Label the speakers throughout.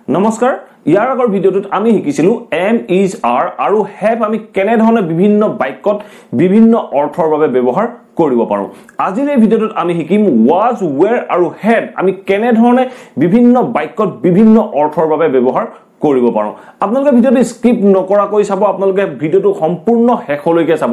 Speaker 1: নমস্কাৰ ইয়াৰ আগৰ ভিডিঅটোত আমি শিকিছিলো am is are আৰু have আমি কেনে ধৰণে বিভিন্ন বাক্যত বিভিন্ন অৰ্থৰ বাবে ব্যৱহাৰ কৰিব পাৰো আজিৰ এই ভিডিঅটোত আমি শিকিম was were আৰু had আমি কেনে ধৰণে বিভিন্ন বাক্যত বিভিন্ন অৰ্থৰ বাবে ব্যৱহাৰ কৰিব পাৰো আপোনালোকে ভিডিঅটো স্কিপ নকৰাকৈ চাব আপোনালোকে ভিডিঅটো সম্পূৰ্ণ শেষলৈকে চাব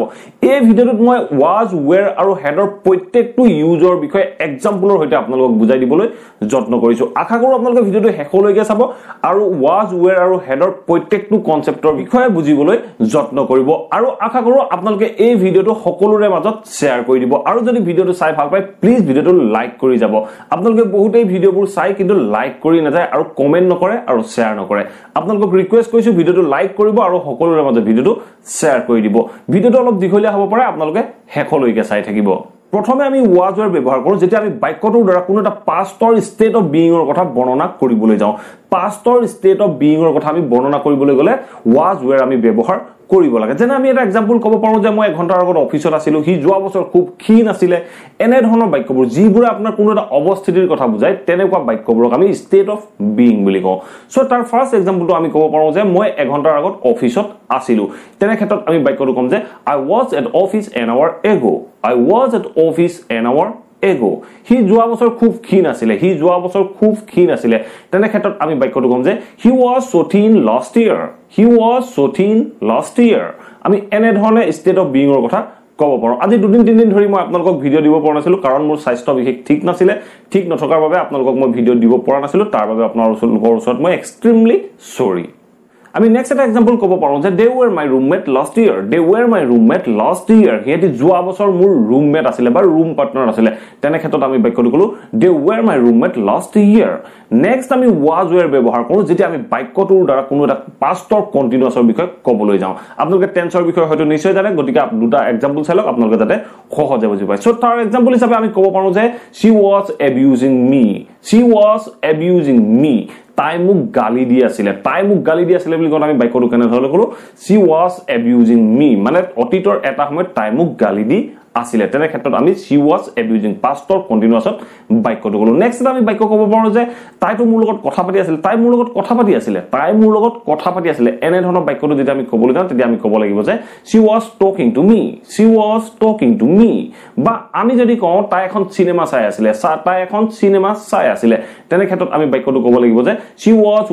Speaker 1: এই ভিডিঅটোত মই was were আৰু had ৰ প্ৰত্যেকটো ইউজৰ বিষয়ে এক্সাম্পলৰ সৈতে আপোনালোকক বুজাই দিবলৈ যত্ন কৰিছো আশা কৰো আপোনালোকে ভিডিঅটো শেষলৈকে চাব আৰু was were আৰু had ৰ প্ৰত্যেকটো কনসেপ্টৰ বিষয়ে বুজিবলৈ যত্ন কৰিব আৰু আশা কৰো আপোনালোকে এই ভিডিঅটো সকলোৰে মাজত শেয়াৰ কৰি দিব আৰু যদি ভিডিঅটো চাই ভাল পায় প্লিজ ভিডিঅটো লাইক কৰি যাব আপোনালোকে বহুতেই ভিডিঅবোৰ চাই কিন্তু লাইক কৰি নাযায় আৰু কমেন্ট নকৰে আৰু শেয়াৰ নকৰে আপোনালোকক ৰিকুৱেষ্ট কৰিছো ভিডিঅটো লাইক কৰিব আৰু সকলোৰে মাজত ভিডিঅটো শেয়াৰ কৰি দিব ভিডিঅটো অলপ দীঘলীয়া হ'ব পাৰে আপোনালোকে শেষলৈকে চাই থাকিব প্ৰথমে আমি was were ব্যৱহাৰ কৰো যেতিয়া আমি বাক্যটোৰ দ্বাৰা কোনো এটা পাষ্টৰ ষ্টেট অফ বিইংৰ কথা বৰ্ণনা কৰিবলৈ যাওঁ পাষ্টৰ ষ্টেট অফ বিইংৰ কথা আমি বৰ্ণনা কৰিবলৈ গলে was were আমি ব্যৱহাৰ কৰিব লাগে যেনে আমি এটা এক্সাম্পল ক'ব পাৰো যে মই 1 ঘণ্টাৰ আগত অফিচত আছিলো হি যোৱা বছৰ খুব ক্ষীণ আছিল এনে ধৰণৰ বাক্যবোৰ যিবোৰ আপোনাৰ কোনো এটা অৱস্থিতিৰ কথা বুজায় তেনেকুৱা বাক্যবোৰক আমি ষ্টেট অফ বিইং বুলি কওঁ সো তাৰ ফাৰ্স্ট এক্সাম্পলটো আমি ক'ব পাৰো যে মই 1 ঘণ্টাৰ আগত অফিচত আছিলো তেনে ক্ষেত্ৰত আমি বাক্যটো কম যে I was at office an hour ago I was at office an hour ago হি যোৱা বছৰ খুব ক্ষীণ আছিল তেনে ক্ষেত্ৰত আমি বাক্যটো কম যে he was so thin last year আমি এনে ধৰণে ষ্টেট অফ বিইং ৰ কথা ক'ব পাৰো আজি দুদিন তিনদিন ধৰি মই আপোনালোকক ভিডিঅ দিব পৰা নাছিলো কাৰণ মোৰ স্বাস্থ্য বিশেষ ঠিক নথকাৰ বাবে আপোনালোকক মই ভিডিঅ দিব পৰা নাছিলো তাৰ বাবে আপোনালোকৰ ওচৰত মই এক্সট্ৰিমলি সৰি আমি নেক্সট এটা এক্সাম্পল ক'ব পাৰো যে they were my roommate last year হেতি যোৱা বছৰ মোৰ ৰুমমেট আছিল বা ৰুম পাৰ্টনাৰ আছিল তেনে ক্ষেত্ৰত আমি বাক্যটো কলো they were my roommate last year next আমি was were ব্যৱহাৰ কৰো যেতিয়া আমি বাক্যটোৰ দ্বাৰা কোনো এটা পাষ্টৰ কন্টিনিউয়াছৰ বিষয়ে ক'বলৈ যাওঁ আপোনালোকে টেন্সৰ বিষয়ে হয়তো নিশ্চয় জানে গতিকে দুটা এক্সাম্পল চাই লওক আপোনালোকে যাতে সহজে বুজি পায় সো তাৰ এক্সাম্পল হিচাপে আমি ক'ব পাৰো যে she was abusing me তাই মোক গালি দি আছিল বুলি কোন আমি বাক্যটো কেনে ধৰণে কৰো she was abusing me মানে অতীতৰ এটা সময়ত তাই মোক গালি দি আছিল তেনে ক্ষেত্ৰত আমি she was abusing পাষ্টৰ কন্টিনিউয়াছত বাক্যটো কলো নেক্সট আমি বাক্য ক'ব পাৰো যে তাইটো মোৰ লগত কথা পাতি আছিল এনে ধৰণৰ বাক্যটো যেতিয়া আমি ক'বলৈ যাওঁ তেতিয়া আমি ক'ব লাগিব যে she was talking to me বা আমি যদি কওঁ তাই এখন সিনেমা চাই আছিল তেনে ক্ষেত্ৰত আমি বাক্যটো ক'ব লাগিব যে she was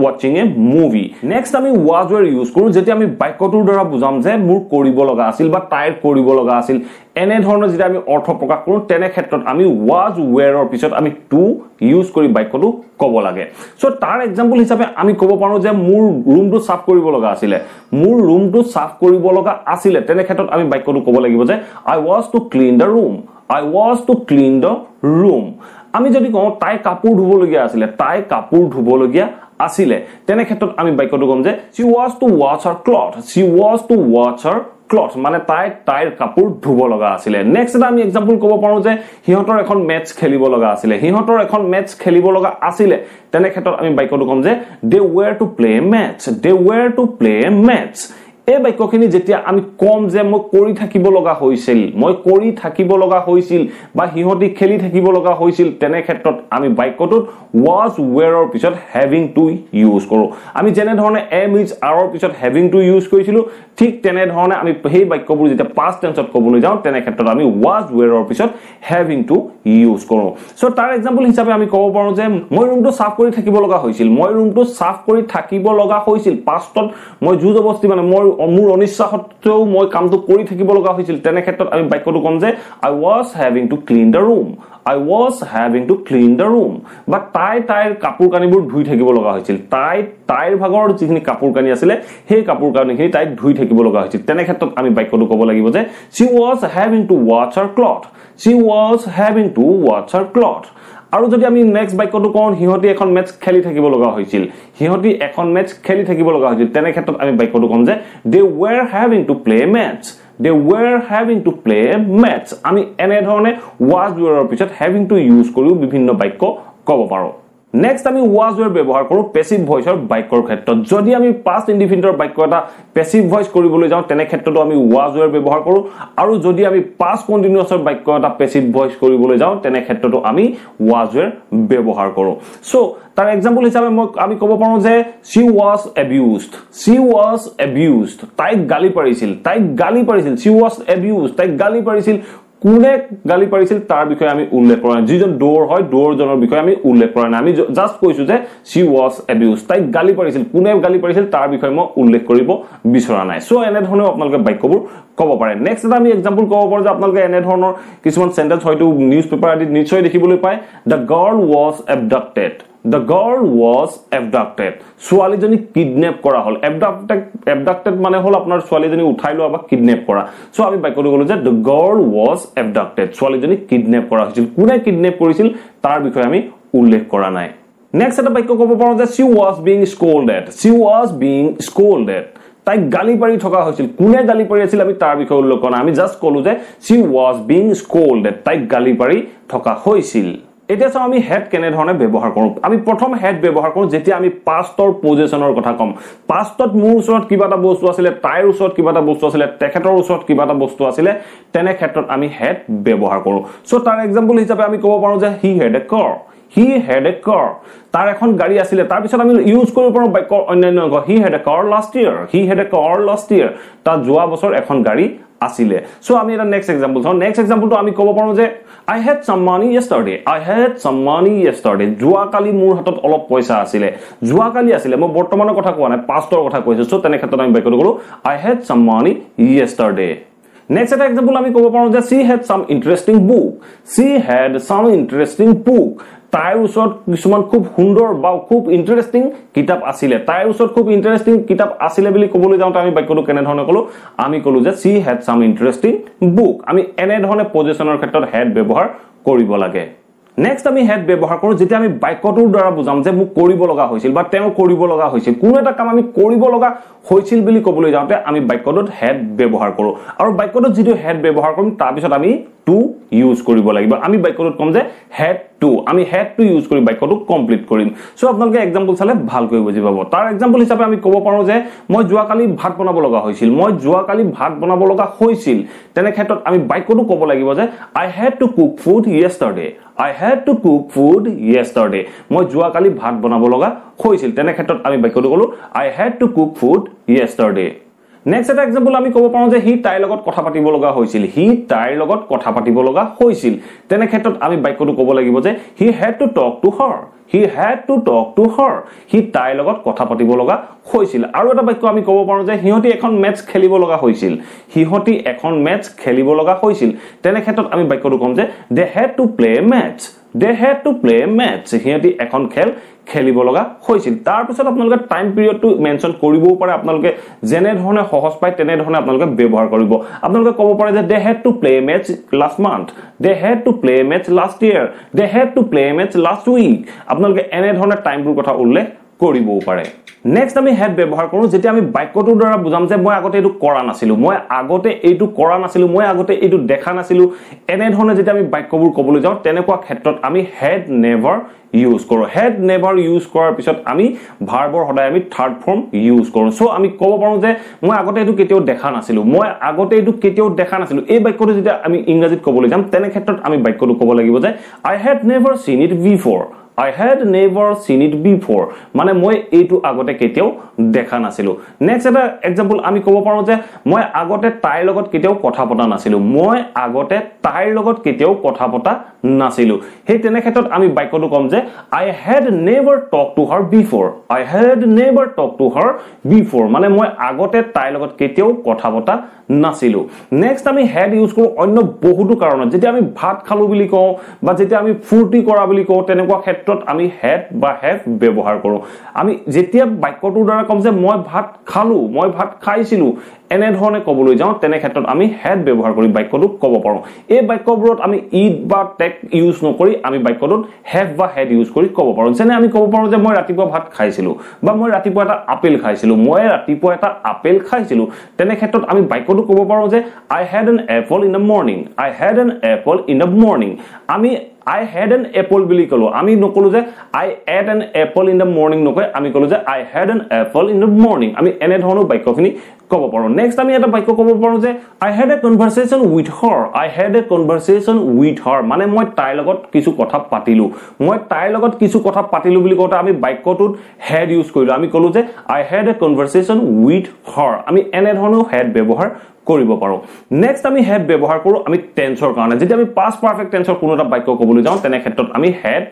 Speaker 1: watching a movie next আমি was were ইউজ কৰো যেতিয়া আমি বাক্যটোৰ দ্বাৰা বুজাম যে মোৰ কৰিব লগা আছিল বা তাইৰ কৰিব লগা আছিল এনে ধৰণৰ যেতিয়া আমি অৰ্থ প্ৰকাশ কৰো তেনে ক্ষেত্ৰত আমি was were ৰ পিছত আমি to ইউজ কৰি বাক্যটো ক'ব লাগে সো তাৰ এক্সাম্পল হিচাপে আমি ক'ব পাৰো যে মোৰ ৰুমটো সাফ কৰিব লগা আছিল তেনে ক্ষেত্ৰত আমি বাক্যটো ক'ব লাগিব যে I was to clean the room আমি যদি কওঁ তাই কাপোৰ ধুবলগীয়া আছিল তেনে ক্ষেত্ৰত আমি বাক্যটো কম যে she was to wash her clothes মানে তাইৰ কাপোৰ ধুব লগা আছিল নেক্সট এটা আমি এক্সাম্পল ক'ব পাৰো যে হিহঁতৰ এখন মেচ খেলিব লগা আছিল তেনে ক্ষেত্ৰত আমি বাক্যটো কম যে they were to play a match এই বাক্যখিনি যেতিয়া আমি কম যে মই কৰি থাকিব লগা হৈছিল বা হিহঁতি খেলি থাকিব লগা হৈছিল তেনে ক্ষেত্ৰত আমি বাক্যটোত was were ৰ পিছত having to ইউজ কৰো আমি যেনে ধৰণে am is are ৰ পিছত having to ইউজ কৰিছিলো ঠিক তেনে ধৰণে আমি সেই বাক্যবোৰ যেতিয়া past tenseত ক'বলৈ যাওঁ তেনে ক্ষেত্ৰত আমি was were ৰ পিছত having to ইউজ কৰো সো তাৰ এক্সাম্পল হিচাপে আমি ক'ব পাৰো যে মই ৰুমটো সাফ কৰি থাকিব লগা হৈছিল পাষ্টত মই জুজবস্তি মানে মোৰ অনিচ্ছা সত্ত্বেও মই কামটো কৰি থাকিব লগা হৈছিল তেনে ক্ষেত্ৰত আমি বাক্যটো কম যে I was having to clean the room বা তাইৰ কাপোৰ কানিবোৰ ধুই থাকিব লগা হৈছিল তাইৰ ভাগৰ যিখিনি কাপোৰ কানি আছিল সেই কাপোৰ কানিখিনি তাই ধুই থাকিব লগা হৈছিল তেনে ক্ষেত্ৰত আমি বাক্যটো ক'ব লাগিব যে she was having to wash her cloth আৰু যদি আমি নেক্সট বাক্যটো কওঁ হিহঁতি এখন মেচ খেলি থাকিব লগা হৈছিল তেনে ক্ষেত্ৰত আমি বাক্যটো কম যে they were having to play a match আমি এনে ধৰণে was were ৰ পিছত having to ইউজ কৰিও বিভিন্ন বাক্য ক'ব পাৰো Next আমি was were ব্যৱহাৰ কৰো passive voice ৰ বাক্যৰ ক্ষেত্ৰত যদি আমি past indefinite ৰ বাক্য এটা passive voice কৰিবলৈ যাওঁ তেনে ক্ষেত্ৰতো আমি was were ব্যৱহাৰ কৰো আৰু যদি আমি past continuous ৰ বাক্য এটা passive voice কৰিবলৈ যাওঁ তেনে ক্ষেত্ৰতো আমি was were ব্যৱহাৰ কৰো সো তাৰ এক্সাম্পল হিচাপে আমি ক'ব পাৰো যে she was abused তাই গালি পাৰিছিল she was abused তাই গালি পাৰিছিল কোনে গালি পাৰিছিল তাৰ বিষয়ে আমি উল্লেখ কৰা নাই যিজন ডোৰ হয় ডোৰ জনৰ বিষয়ে আমি উল্লেখ কৰা নাই আমি জাস্ট কৈছো যে she was abused তাই গালি পাৰিছিল কোনে গালি পাৰিছিল তাৰ বিষয়ে মই উল্লেখ কৰিব বিচৰা নাই সো এনে ধৰণৰ আপোনালোকে বাক্যবোৰ ক'ব পাৰে নেক্সট এটা আমি এক্সাম্পল ক'ব পাৰো যে আপোনালোকে এনে ধৰণৰ কিছুমান সেন্টেন্স হয়তো নিউজ পেপাৰ আদি নিশ্চয় দেখিবলৈ পায় the girl was abducted ছোৱালীজনী কিডন্যাপ কৰা হল abducted মানে হল আপোনাৰ ছোৱালীজনী উঠাই লোৱা বা কিডন্যাপ কৰা সো আমি বাক্যটো ক'লো যে the girl was abducted ছোৱালীজনী কিডন্যাপ কৰা হৈছিল কোনে কিডন্যাপ কৰিছিল তাৰ বিষয়ে আমি উল্লেখ কৰা নাই নেক্সট এটা বাক্য ক'ব পাৰো যে she was being scolded তাই গালি পাৰি থকা হৈছিল কোনে গালি পাৰি আছিল আমি তাৰ বিষয়ে উল্লেখ কৰা নাই আমি জাস্ট ক'লো যে she was being scolded তাই গালি পাৰি থকা হৈছিল এটা চাও আমি হেড কেনে ধৰণে ব্যৱহাৰ কৰো আমি প্ৰথম হেড ব্যৱহাৰ কৰো যেতিয়া আমি পাষ্টৰ পজিশনৰ কথা কম পাষ্টত মোৰ ওচৰত কিবা এটা বস্তু আছিল তাইৰ ওচৰত কিবা এটা বস্তু আছিল তেখেতৰ ওচৰত কিবা এটা বস্তু আছিল তেনে ক্ষেত্ৰত আমি হেড ব্যৱহাৰ কৰো সো তাৰ এক্সাম্পল হিচাপে আমি ক'ব পাৰো যে he had a car তাৰ এখন গাড়ী আছিল তাৰ পিছত আমি ইউজ কৰিব পাৰো বাক্য অন্যান্য he had a car last year তা যোৱা বছৰ এখন গাড়ী আসিলে সো আমি এটা নেক্সট এক্সাম্পলটো আমি ক'ব পাৰো যে I had some money yesterday যোৱা কালি মোৰ হাতত অলপ পইচা আছিল মই বৰ্তমানৰ কথা কোৱা নাই পাষ্টৰ কথা কৈছো সো তেনে ক্ষেত্ৰত আমি বাক্যটো কৰো I had some money yesterday next এটা এক্সাম্পল আমি ক'ব পাৰো যে she had some interesting book তাইৰ ওচৰত কিছুমান খুব সুন্দৰ বা খুব ইন্টাৰেষ্টিং কিতাপ আছিল তাইৰ ওচৰত খুব ইন্টাৰেষ্টিং কিতাপ আছিল বুলি ক'বলৈ যাওঁতে আমি বাক্যটো কেনে ধৰণে ক'লো আমি ক'লো যে she had some interesting book আমি এনে ধৰণে পজিশনৰ ক্ষেত্ৰত had ব্যৱহাৰ কৰিব লাগে নেক্সট আমি হেড ব্যৱহাৰ কৰো যেতিয়া আমি বাক্যটোৰ দ্বাৰা বুজাম যে মোক কৰিব লগা হৈছিল বা তেওঁ কৰিব লগা হৈছিল কোনো এটা কাম আমি কৰিব লগা হৈছিল বুলি ক'বলৈ যাওঁতে আমি বাক্যটোত হেড ব্যৱহাৰ কৰো আৰু বাক্যটোত যেটো হেড ব্যৱহাৰ কৰিম তাৰ পিছত আমি টু ইউজ কৰিব লাগিব আমি বাক্যটোত কম যে হেড টু আমি হেড টু ইউজ কৰি বাক্যটো কমপ্লিট কৰিম সো আপোনালোকে এক্সাম্পল চালে ভালকৈ বুজি পাব তাৰ এক্সাম্পল হিচাপে আমি ক'ব পাৰো যে মই যোৱাকালি ভাত বনাব লগা হৈছিল তেনে ক্ষেত্ৰত আমি বাক্যটো ক'ব লাগিব যে I had to cook food yesterday মই যোৱাকালি ভাত বনাব লগা হৈছিল তেনে ক্ষেত্ৰত আমি বাক্যটো ক'লো I had to cook food yesterday next এটা এক্সাম্পল আমি ক'ব পাৰো যে হি তাইৰ লগত কথা পাতিব লগা হৈছিল তেনে ক্ষেত্ৰত আমি বাক্যটো ক'ব লাগিব যে he had to talk to her হি তাইৰ লগত কথা পাতিব লগা হৈছিল আৰু এটা বাক্য আমি ক'ব পাৰো যে হিহতি এখন মেচ খেলিব লগা হৈছিল তেনে ক্ষেত্ৰত আমি বাক্যটো কম যে they had to play a match হিহতি এখন খেল খেলিব লগা হৈছিল তাৰ পিছত আপোনালোকে টাইম পিৰিয়ডটো মেনশন কৰিবও পাৰে আপোনালোকে জেনে ধৰণে সহজ পায় তেনে ধৰণে আপোনালোকে ব্যৱহাৰ কৰিব আপোনালোকে ক'ব পাৰে যে they had to play a match last month they had to play a match last year they had to play a match last week আপোনালোকে এনে ধৰণে টাইমবোৰ কথা উল্লেখ কৰিবও পাৰে নেক্সট আমি হেড ব্যৱহাৰ কৰো যেতিয়া আমি বাক্যটোৰ দ্বাৰা বুজাম যে মই আগতে এইটো কৰা নাছিলো মই আগতে এইটো দেখা নাছিলো এনে ধৰণে যেতিয়া আমি বাক্যবোৰ ক'বলৈ যাওঁ তেনেকুৱা ক্ষেত্ৰত আমি হেড নেভাৰ ইউজ কৰো হেড নেভাৰ ইউজ কৰাৰ পিছত আমি ভাৰ্বৰ সদায় আমি থাৰ্ড ফৰ্ম ইউজ কৰো সো আমি ক'ব পাৰো যে মই আগতে এইটো কেতিয়াও দেখা নাছিলো এই বাক্যটো যেতিয়া আমি ইংৰাজীত ক'বলৈ যাম তেনে ক্ষেত্ৰত আমি বাক্যটো ক'ব লাগিব যে I had never seen it before মানে মই এইটো আগতে কেতিয়াও দেখা নাছিলো নেক্সট এটা এক্সাম্পল আমি ক'ব পাৰো যে মই আগতে তাইৰ লগত কেতিয়াও কথা পতা নাছিলো সেই তেনে ক্ষেত্ৰত আমি বাক্যটো কম যে I had never talked to her before মানে মই আগতে তাইৰ লগত কেতিয়াও কথা পতা নাছিলো নেক্সট আমি হেড ইউজ কৰো অন্য বহুতো কাৰণত যেতিয়া আমি ভাত খালো বুলি কওঁ বা যেতিয়া আমি ফুৰ্তি কৰা বুলি কওঁ তেনেকুৱা ক্ষেত্ৰত আমি হেড বা হেভ ব্যৱহাৰ কৰো আমি যেতিয়া বাক্যটোৰ দ্বাৰা কম যে মই ভাত খাইছিলো এনে ধৰণে ক'বলৈ যাওঁ তেনে ক্ষেত্ৰত আমি হেড ব্যৱহাৰ কৰি বাক্যটো ক'ব পাৰো এই বাক্যবোৰত আমি ইট বা টেক ইউজ নকৰি আমি বাক্যটোত হেভ বা হেড ইউজ কৰি ক'ব পাৰো যেনে আমি ক'ব পাৰো যে মই ৰাতিপুৱা ভাত খাইছিলো বা মই ৰাতিপুৱা এটা আপেল খাইছিলো তেনে ক্ষেত্ৰত আমি বাক্যটো ক'ব পাৰো যে I had an apple in the morning আমি I had an apple বুলি কলো আমি নকলো যে I ate an apple in the morning নকয় আমি কলো যে I had an apple in the morning আমি এনে ধৰণৰ বাক্যখিনি কব পাৰো নেক্সট আমি এটা বাক্য কব পাৰো যে I had a conversation with her I had a conversation with her মানে মই তাইৰ লগত কিছু কথা পাতিলো মই তাইৰ লগত কিছু কথা পাতিলো বুলি কওঁতে আমি বাক্যটোত had ইউজ কৰিলো আমি কলো যে I had a conversation with her আমি এনে ধৰণৰ had ব্যৱহাৰ কৰিব পাৰো নেক্সট আমি had ব্যৱহাৰ কৰো আমি টেন্সৰ কাৰণে যেতিয়া আমি past perfect টেন্সৰ কোনো এটা বাক্য কবলৈ যাওঁ তেনে ক্ষেত্ৰত আমি had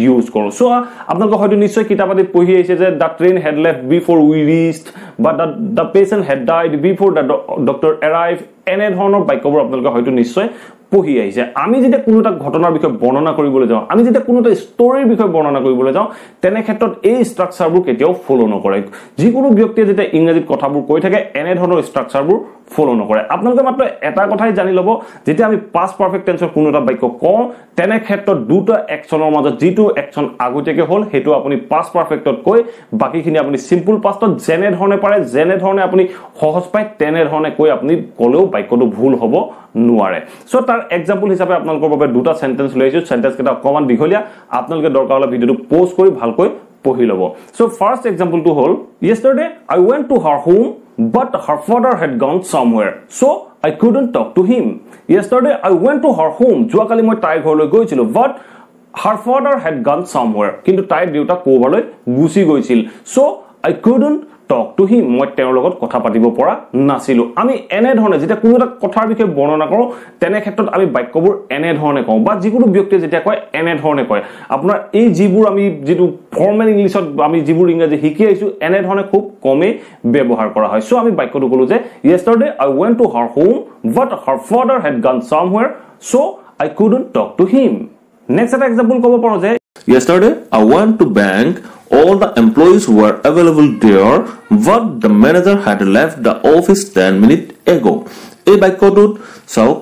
Speaker 1: ইউজ কৰো সো আপোনালোকে হয়তো নিশ্চয় কিতাপত পঢ়ি আহিছে যে the train had left before we reached but the patient had died before the doctor arrived এনে ধৰণৰ বাক্যবোৰ আপোনালোকে হয়তো নিশ্চয় পঢ়ি আহিছে আমি যেতিয়া কোনো এটা ঘটনাৰ বিষয়ে বৰ্ণনা কৰিবলৈ যাওঁ আমি যেতিয়া কোনো এটা ষ্টৰীৰ বিষয়ে বৰ্ণনা কৰিবলৈ যাওঁ তেনে ক্ষেত্ৰত এই ষ্ট্ৰাকচাৰবোৰ কেতিয়াও ফলো নকৰে যিকোনো ব্যক্তিয়ে যেতিয়া ইংৰাজীত কথাবোৰ কৈ থাকে এনে ধৰণৰ ষ্ট্ৰাকচাৰবোৰ ফলো নকৰে আপোনালোকে মাত্ৰ এটা কথাই জানি লব যেতিয়া আমি past perfect tenseৰ কোনো এটা বাক্য কওঁ তেনে ক্ষেত্ৰত দুটা একচনৰ মাজত যিটো একচন আগতীয়াকৈ হ'ল হেতু আপুনি past perfectত কৈ বাকিখিনি আপুনি simple pastত যেনে ধৰণে পাৰে যেনে ধৰণে আপুনি সহজ পায় তেনে ধৰণে কৈ আপুনি কলেও বাক্যটো ভুল হ'ব নোৱাৰে সো তাৰ এক্সাম্পল হিচাপে আপোনালোকৰ বাবে দুটা সেন্টেন্স লৈছো সেন্টেন্স কেইটা অকমান দীঘলীয়া আপোনালোকে দৰকাৰ হ'লে ভিডিওটো পজ কৰি ভালকৈ পঢ়ি লব সো ফাৰ্স্ট এক্সাম্পলটো হ'ল yesterday I went to her home but her father had gone somewhere so I couldn't talk to him yesterday I went to her home যোৱাকালি মই তাইৰ ঘৰলৈ গৈছিলো but her father had gone somewhere কিন্তু তাইৰ দেউতা ক'বালৈ গুচি গৈছিল so I couldn't talk to him মই তেওঁৰ লগত কথা পাতিব পৰা নাছিলো আমি এনে ধৰণে যেতিয়া কোনো এটা কথাৰ বিষয়ে বৰ্ণনা কৰো তেনে ক্ষেত্ৰত আমি বাক্যবোৰ এনে ধৰণে কওঁ বা যিকোনো ব্যক্তিয়ে যেতিয়া কয় এনে ধৰণে কয় আপোনাৰ এই যিবোৰ আমি যেটো ফৰ্মেল ইংলিশত আমি যিবোৰ ইংৰাজী শিকি আইছো এনে ধৰণে খুব কমে ব্যৱহাৰ কৰা হয় সো আমি বাক্যটো কলো যে yesterday I went to her home but her father had gone somewhere so I couldn't talk to him next এটা এক্সাম্পল কব পাৰো যে yesterday I went to bank all the employees were available there but the manager had left the office 10 minutes ago এই বাক্যটোত চাওক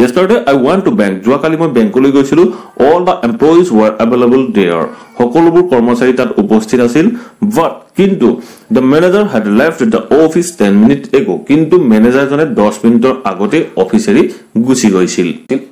Speaker 1: yesterday I went to bank যোৱাকালি মই বেংকলৈ গৈছিলো all the employees were available there সকলোবোৰ কৰ্মচাৰী তাত উপস্থিত আছিল but কিন্তু the manager had left the office 10 minutes ago কিন্তু মেনেজাৰজনে 10 মিনিটৰ আগতে অফিচ এৰি গুচি গৈছিল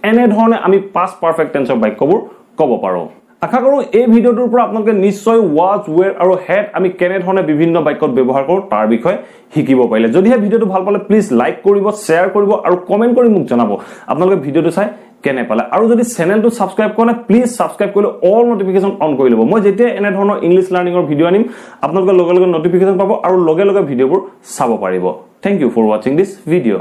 Speaker 1: এনে ধৰণে আমি past perfect tenseৰ বাক্যবোৰ কব পাৰো আশা কৰো এই ভিডিওটোৰ পৰা আপোনালোকে নিশ্চয় was were আৰু had আমি কেনে ধৰণে বিভিন্ন বাক্যত ব্যৱহাৰ কৰো তাৰ বিষয়ে শিকিব পাৰিলে যদি এই ভিডিওটো ভাল পালে প্লিজ লাইক কৰিব শেয়াৰ কৰিব আৰু কমেন্ট কৰি মোক জনাব আপোনালোকে ভিডিওটো চাই কেনে পালে আৰু যদি চেনেলটো সাবস্ক্ৰাইব কৰা প্লিজ সাবস্ক্ৰাইব কৰি অল নোটিফিকেশন অন কৰি লব মই যেতিয়া এনে ধৰণৰ ইংলিশ লাৰ্নিংৰ ভিডিও আনিম আপোনালোকে লগে লগে নোটিফিকেশন পাব আৰু লগে লগে ভিডিওবোৰ চাব পাৰিব thank you for watching this video